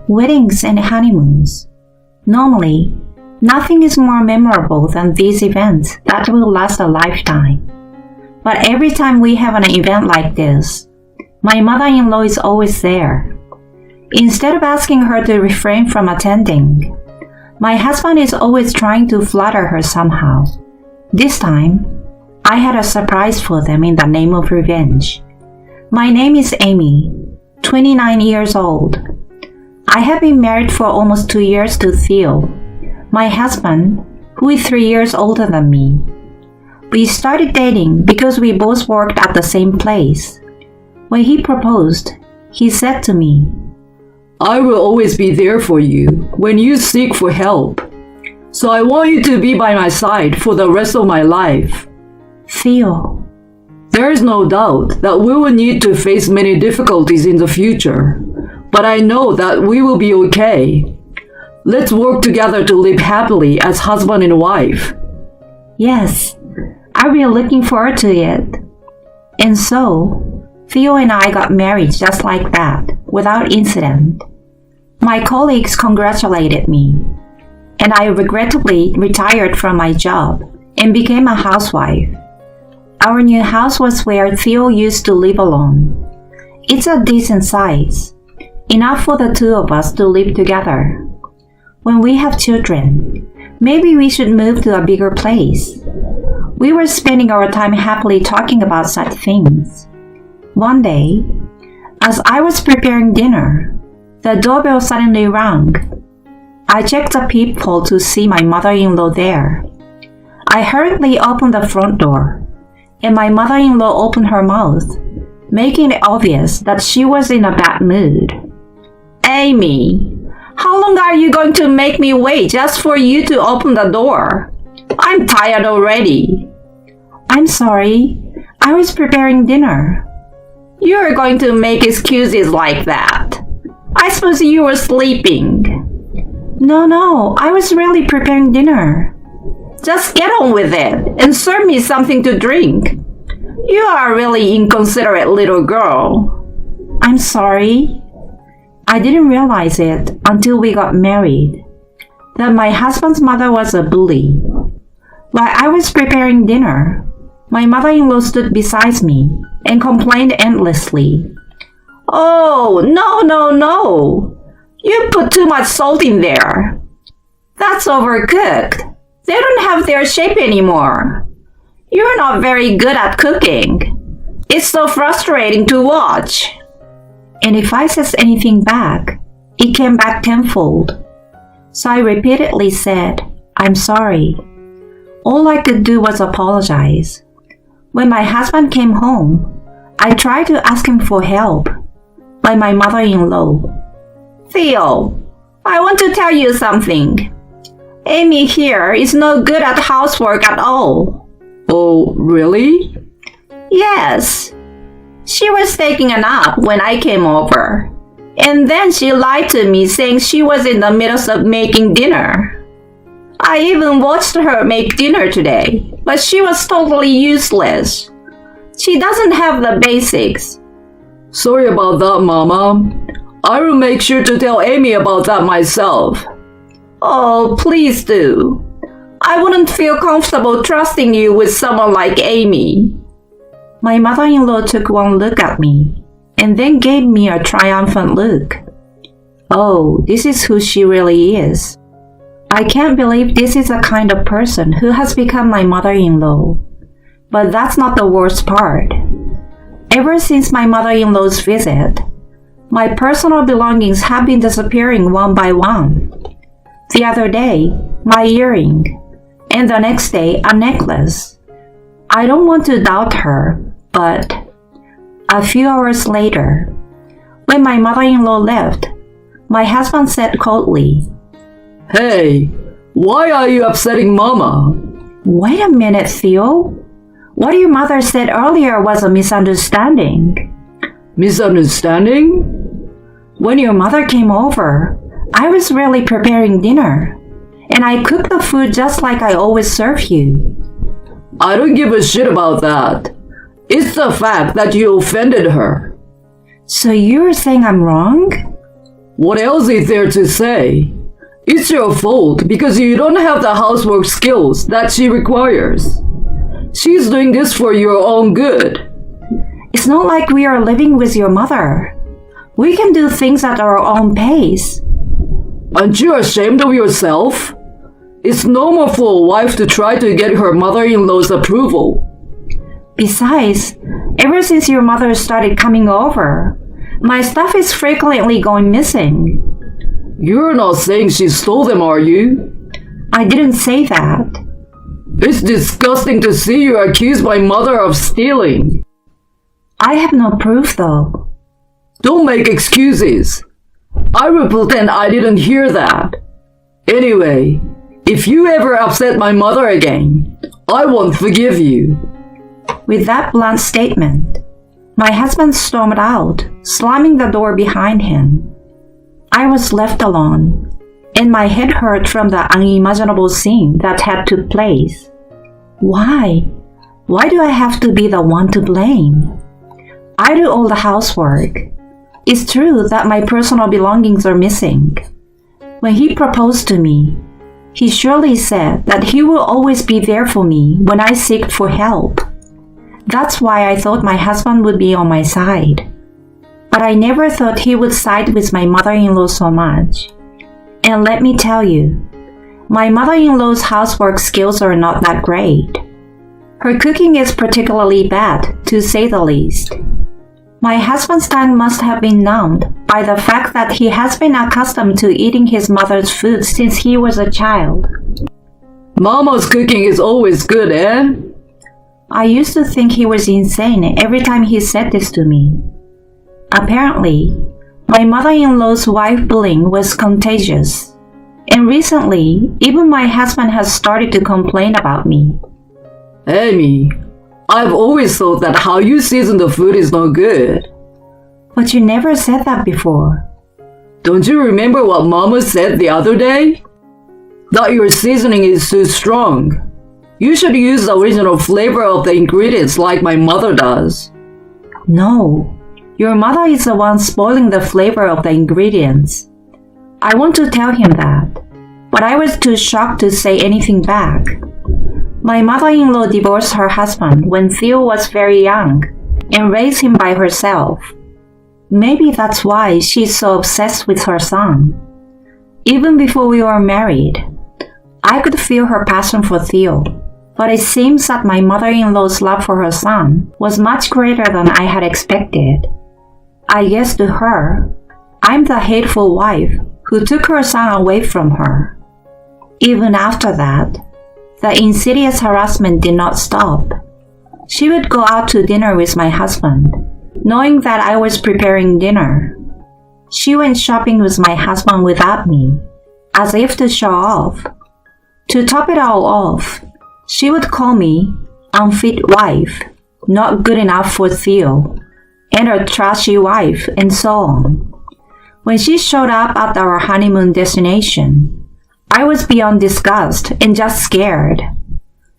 Weddings and honeymoons. Normally, nothing is more memorable than these events that will last a lifetime. But every time we have an event like this, my mother-in-law is always there. Instead of asking her to refrain from attending, my husband is always trying to flatter her somehow. This time, I had a surprise for them in the name of revenge. My name is Amy, 29 years old. I have been married for almost 2 years to Theo, my husband, who is 3 years older than me. We started dating because we both worked at the same place. When he proposed, he said to me, "I will always be there for you when you seek for help. So I want you to be by my side for the rest of my life." Theo, There is no doubt that we will need to face many difficulties in the future, but I know that we will be okay. Let's work together to live happily as husband and wife. yes, I'll be looking forward to it. And so, Theo and I got married just like that, without incident. My colleagues congratulated me, and I regrettably retired from my job and became a housewife. Our new house was where Theo used to live alone. It's a decent size, enough for the two of us to live together. When we have children, maybe we should move to a bigger place. We were spending our time happily talking about such things. One day, as I was preparing dinner, the doorbell suddenly rang. I checked the peephole to see my mother-in-law there. I hurriedly opened the front door, and my mother-in-law opened her mouth, making it obvious that she was in a bad mood. "Amy, how long are you going to make me wait just for you to open the door? I'm tired already." "I'm sorry. I was preparing dinner." "You're going to make excuses like that. I suppose you were sleeping." No, I was really preparing dinner." "Just get on with it and serve me something to drink. You are a really inconsiderate little girl." "I'm sorry. I didn't realize it until we got married, that my husband's mother was a bully. While I was preparing dinner, my mother-in-law stood beside me and complained endlessly. "Oh, no. You put too much salt in there. That's overcooked. They don't have their shape anymore. You're not very good at cooking. It's so frustrating to watch." And if I said anything back, it came back tenfold. So I repeatedly said, "I'm sorry." All I could do was apologize. When my husband came home, I tried to ask him for help, but my mother-in-law, "Theo, I want to tell you something. Amy here is no good at housework at all." "Oh, really?" "Yes. She was taking a nap when I came over, and then she lied to me saying she was in the middle of making dinner. I even watched her make dinner today, but she was totally useless. She doesn't have the basics." "Sorry about that, Mama. I will make sure to tell Amy about that myself." "Oh, please do. I wouldn't feel comfortable trusting you with someone like Amy." My mother-in-law took one look at me and then gave me a triumphant look. Oh, this is who she really is. I can't believe this is the kind of person who has become my mother-in-law. But that's not the worst part. Ever since my mother-in-law's visit, my personal belongings have been disappearing one by one. The other day, my earring, and the next day, a necklace. I don't want to doubt her, but a few hours later, when my mother-in-law left, my husband said coldly, "Hey, why are you upsetting Mama?" "Wait a minute, Theo. What your mother said earlier was a misunderstanding." "Misunderstanding?" "When your mother came over, I was really preparing dinner, and I cooked the food just like I always serve you." "I don't give a shit about that. It's the fact that you offended her." "So you're saying I'm wrong?" What else is there to say? It's your fault because you don't have the housework skills that she requires. She's doing this for your own good. It's not like we are living with your mother. We can do things at our own pace. Aren't you ashamed of yourself? It's normal for a wife to try to get her mother-in-law's approval. Besides, ever since your mother started coming over, my stuff is frequently going missing. You're not saying she stole them, are you? I didn't say that. It's disgusting to see you accuse my mother of stealing. I have no proof, though. Don't make excuses. I will pretend I didn't hear that. Anyway, if you ever upset my mother again, I won't forgive you. With that blunt statement, my husband stormed out, slamming the door behind him. I was left alone, and my head hurt from the unimaginable scene that had took place. Why? Why do I have to be the one to blame? I do all the housework. It's true that my personal belongings are missing. When he proposed to me, he surely said that he will always be there for me when I seek for help. That's why I thought my husband would be on my side. But I never thought he would side with my mother-in-law so much. And let me tell you, my mother-in-law's housework skills are not that great. Her cooking is particularly bad, to say the least. My husband's tongue must have been numbed by the fact that he has been accustomed to eating his mother's food since he was a child. Mama's cooking is always good, eh? I used to think he was insane every time he said this to me. Apparently, my mother-in-law's wife bullying was contagious, and recently, even my husband has started to complain about me. Amy, I've always thought that how you season the food is no good. But you never said that before. Don't you remember what Mama said the other day? That your seasoning is too strong. You should use the original flavor of the ingredients like my mother does. No, your mother is the one spoiling the flavor of the ingredients. I want to tell him that, but I was too shocked to say anything back. My mother-in-law divorced her husband when Theo was very young and raised him by herself. Maybe that's why she's so obsessed with her son. Even before we were married, I could feel her passion for Theo, but it seems that my mother-in-law's love for her son was much greater than I had expected. I guess to her, I'm the hateful wife who took her son away from her. Even after that, the insidious harassment did not stop. She would go out to dinner with my husband, knowing that I was preparing dinner. She went shopping with my husband without me, as if to show off. To top it all off, she would call me unfit wife, not good enough for Theo, and a trashy wife, and so on. When she showed up at our honeymoon destination, I was beyond disgust and just scared.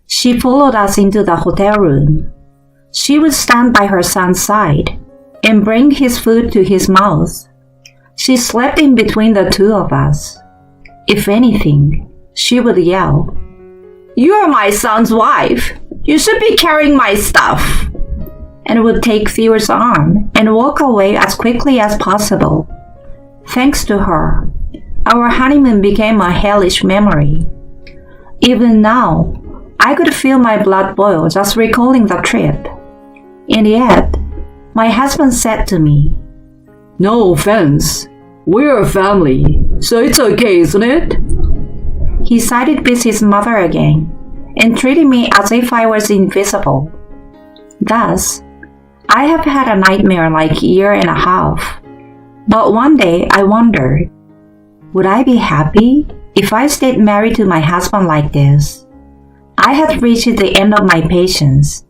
She followed us into the hotel room. She would stand by her son's side and bring his food to his mouth. She slept in between the two of us. If anything, she would yell, "You are my son's wife. You should be carrying my stuff," and would take Theo's arm and walk away as quickly as possible. Thanks to her, our honeymoon became a hellish memory. Even now, I could feel my blood boil just recalling the trip. And yet, my husband said to me, "No offense. We're a family, so it's okay, isn't it?" He sided with his mother again and treated me as if I was invisible. Thus, I have had a nightmare-like year and a half. But one day I wondered, would I be happy if I stayed married to my husband like this? I had reached the end of my patience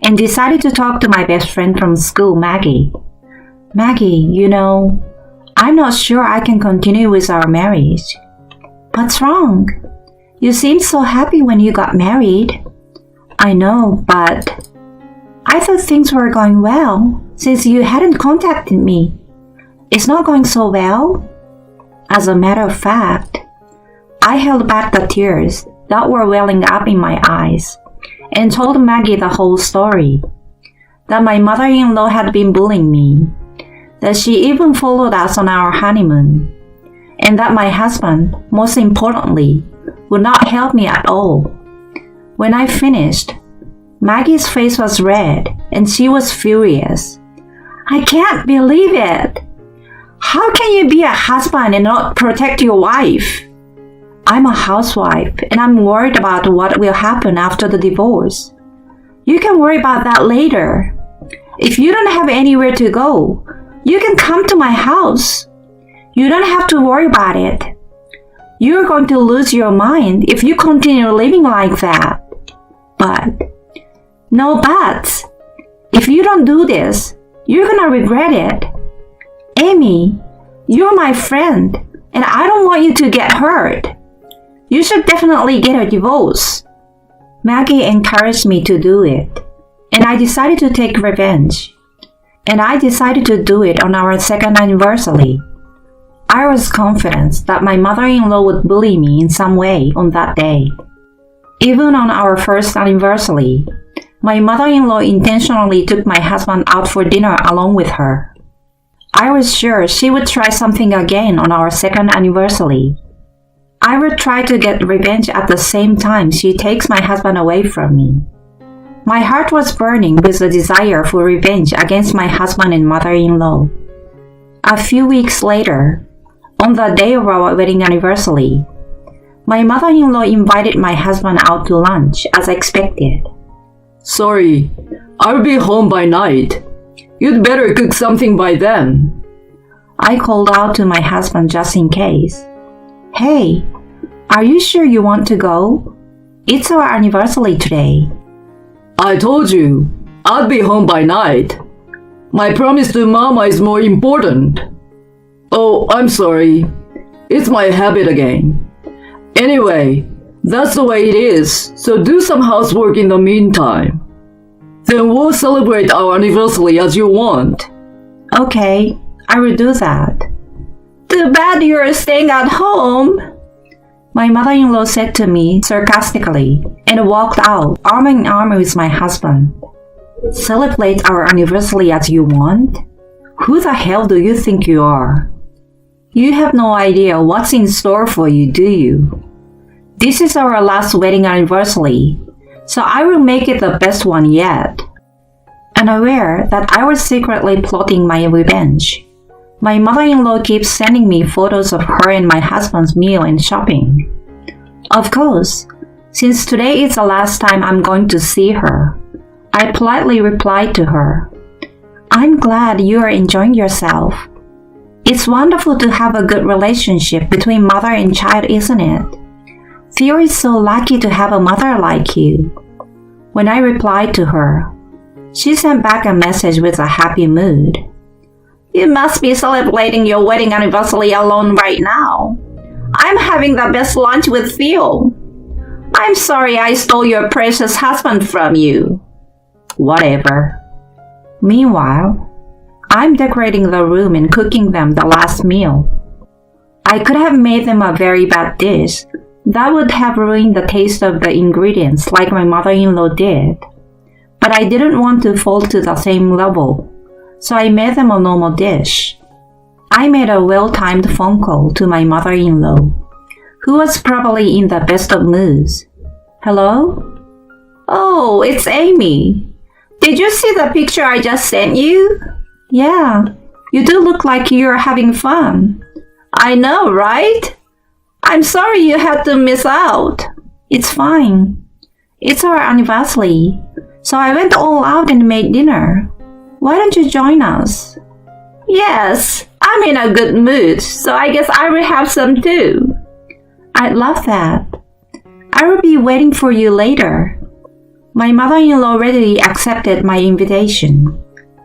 and decided to talk to my best friend from school, Maggie. "Maggie, I'm not sure I can continue with our marriage." "What's wrong? You seemed so happy when you got married." "I know, but I thought things were going well since you hadn't contacted me. It's not going so well?" As a matter of fact, I held back the tears that were welling up in my eyes and told Maggie the whole story. That my mother-in-law had been bullying me, that she even followed us on our honeymoon, and that my husband, most importantly, would not help me at all. When I finished, Maggie's face was red and she was furious. I can't believe it! How can you be a husband and not protect your wife? I'm a housewife and I'm worried about what will happen after the divorce. You can worry about that later. If you don't have anywhere to go, you can come to my house. You don't have to worry about it. You're going to lose your mind if you continue living like that. But, no buts. If you don't do this, you're gonna regret it. Amy, you're my friend, and I don't want you to get hurt. You should definitely get a divorce. Maggie encouraged me to do it, and I decided to take revenge. And I decided to do it on our second anniversary. I was confident that my mother-in-law would bully me in some way on that day. Even on our first anniversary, my mother-in-law intentionally took my husband out for dinner along with her. I was sure she would try something again on our second anniversary. I would try to get revenge at the same time she takes my husband away from me. My heart was burning with the desire for revenge against my husband and mother-in-law. A few weeks later, on the day of our wedding anniversary, my mother-in-law invited my husband out to lunch as expected. Sorry, I'll be home by night. You'd better cook something by then. I called out to my husband just in case. Hey, are you sure you want to go? It's our anniversary today. I told you, I'd be home by night. My promise to Mama is more important. Oh, I'm sorry. It's my habit again. Anyway, that's the way it is, so do some housework in the meantime. Then we'll celebrate our anniversary as you want. Okay, I will do that. Too bad you're staying at home, my mother-in-law said to me sarcastically and walked out arm in arm with my husband. Celebrate our anniversary as you want? Who the hell do you think you are? You have no idea what's in store for you, do you? This is our last wedding anniversary, so I will make it the best one yet. Unaware that I was secretly plotting my revenge, my mother-in-law keeps sending me photos of her and my husband's meal and shopping. Of course, since today is the last time I'm going to see her, I politely replied to her, I'm glad you are enjoying yourself. It's wonderful to have a good relationship between mother and child, isn't it? Theo is so lucky to have a mother like you. When I replied to her, she sent back a message with a happy mood. You must be celebrating your wedding anniversary alone right now. I'm having the best lunch with Theo. I'm sorry I stole your precious husband from you. Whatever. Meanwhile, I'm decorating the room and cooking them the last meal. I could have made them a very bad dish that would have ruined the taste of the ingredients like my mother-in-law did. But I didn't want to fall to the same level, so I made them a normal dish. I made a well-timed phone call to my mother-in-law, who was probably in the best of moods. Hello? Oh, it's Amy. Did you see the picture I just sent you? Yeah, you do look like you're having fun. I know, right? I'm sorry you had to miss out. It's fine. It's our anniversary, so I went all out and made dinner. Why don't you join us? Yes, I'm in a good mood, so I guess I will have some too. I'd love that. I will be waiting for you later. My mother-in-law readily accepted my invitation.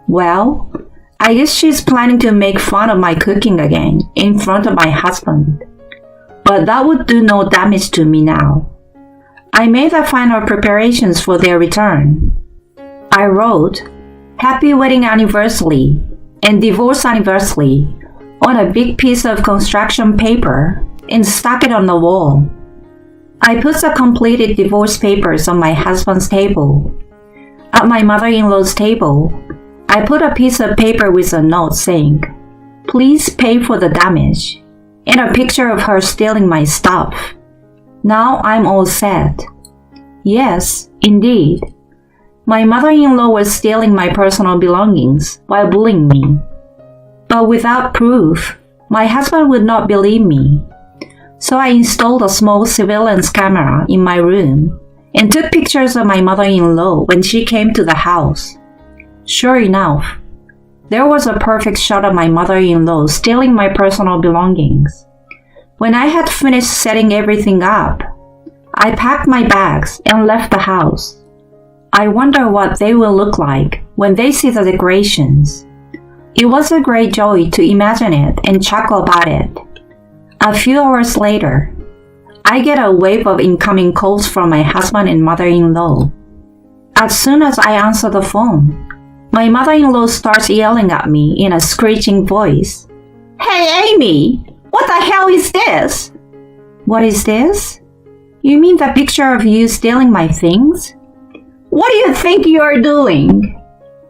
Well, I guess she's planning to make fun of my cooking again in front of my husband. But that would do no damage to me now. I made the final preparations for their return. I wrote, Happy Wedding Anniversary and Divorce Anniversary on a big piece of construction paper and stuck it on the wall. I put the completed divorce papers on my husband's table. At my mother-in-law's table, I put a piece of paper with a note saying, "Please pay for the damage," and a picture of her stealing my stuff. Now I'm all set. Yes, indeed. My mother-in-law was stealing my personal belongings while bullying me. But without proof, my husband would not believe me. So I installed a small surveillance camera in my room and took pictures of my mother-in-law when she came to the house. Sure enough, there was a perfect shot of my mother-in-law stealing my personal belongings. When I had finished setting everything up, I packed my bags and left the house. I wonder what they will look like when they see the decorations. It was a great joy to imagine it and chuckle about it. A few hours later, I get a wave of incoming calls from my husband and mother-in-law. As soon as I answer the phone, my mother-in-law starts yelling at me in a screeching voice. "Hey, Amy! What the hell is this?" "What is this? You mean the picture of you stealing my things?" "What do you think you are doing?"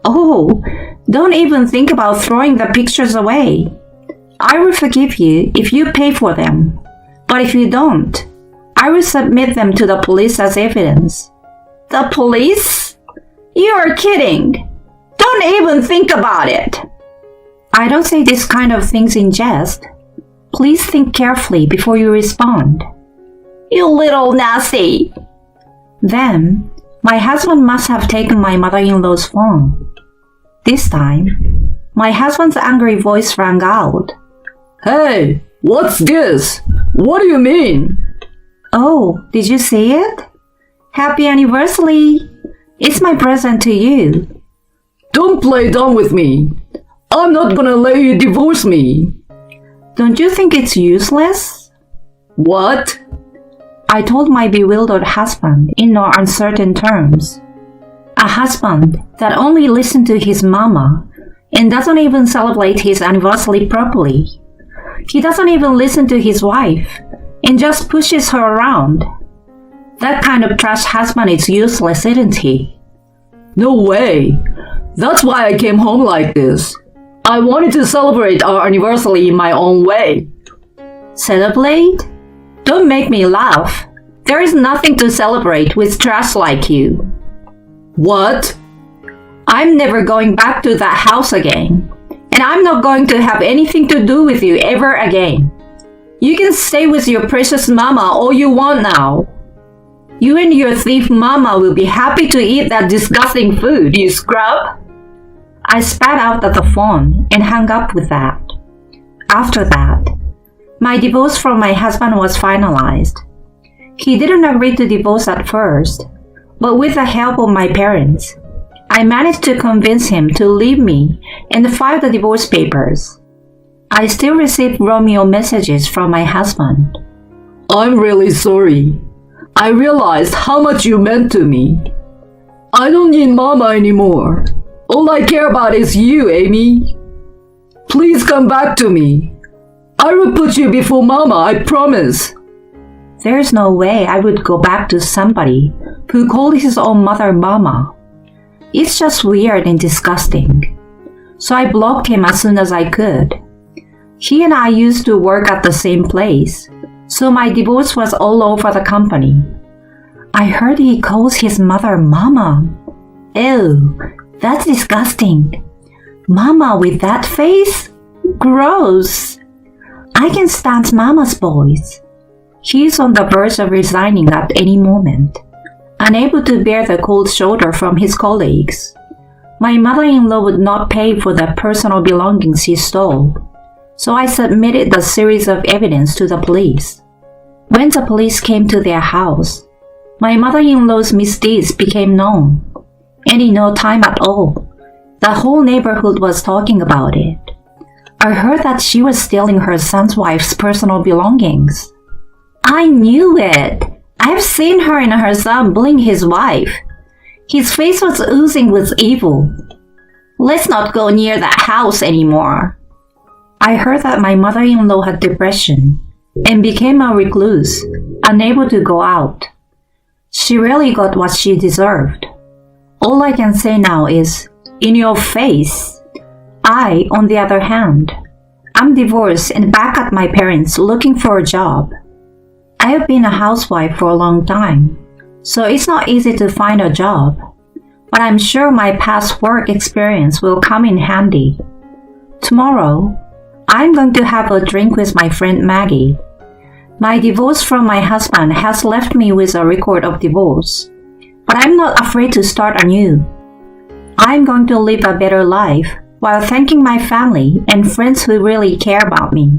"Oh, don't even think about throwing the pictures away. I will forgive you if you pay for them. But if you don't, I will submit them to the police as evidence." "The police? You are kidding. Don't even think about it." "I don't say this kind of things in jest. Please think carefully before you respond." "You little nasty." Then, my husband must have taken my mother-in-law's phone. This time, my husband's angry voice rang out. Hey, what's this? What do you mean? "Oh, did you see it? Happy anniversary! It's my present to you." Don't play dumb with me. I'm not gonna let you divorce me. "Don't you think it's useless?" What? I told my bewildered husband in no uncertain terms. A husband that only listened to his mama and doesn't even celebrate his anniversary properly. He doesn't even listen to his wife and just pushes her around. That kind of trash husband is useless, isn't he? No way. That's why I came home like this. I wanted to celebrate our anniversary in my own way. Celebrate? Don't make me laugh. There is nothing to celebrate with trash like you. What? I'm never going back to that house again. And I'm not going to have anything to do with you ever again. You can stay with your precious mama all you want now. You and your thief mama will be happy to eat that disgusting food, you scrub. I spat out at the phone and hung up with that. After that, my divorce from my husband was finalized. He didn't agree to divorce at first, but with the help of my parents, I managed to convince him to leave me and file the divorce papers. I still receive Romeo messages from my husband. I'm really sorry. I realized how much you meant to me. I don't need mama anymore. All I care about is you, Amy. Please come back to me. I will put you before mama, I promise. There's no way I would go back to somebody who called his own mother mama. It's just weird and disgusting. So I blocked him as soon as I could. He and I used to work at the same place, so my divorce was all over the company. I heard he calls his mother mama. Ew, that's disgusting. Mama with that face? Gross. I can stand mama's boys. He's on the verge of resigning at any moment, unable to bear the cold shoulder from his colleagues. My mother-in-law would not pay for the personal belongings he stole, so I submitted the series of evidence to the police. When the police came to their house, my mother-in-law's misdeeds became known, and in no time at all, the whole neighborhood was talking about it. I heard that she was stealing her son's wife's personal belongings. I knew it. I've seen her and her son bullying his wife. His face was oozing with evil. Let's not go near that house anymore. I heard that my mother-in-law had depression and became a recluse, unable to go out. She really got what she deserved. All I can say now is, in your face. I, on the other hand, I'm divorced and back at my parents looking for a job. I have been a housewife for a long time, so it's not easy to find a job. But I'm sure my past work experience will come in handy. Tomorrow, I'm going to have a drink with my friend Maggie. My divorce from my husband has left me with a record of divorce, but I'm not afraid to start anew. I'm going to live a better life while thanking my family and friends who really care about me.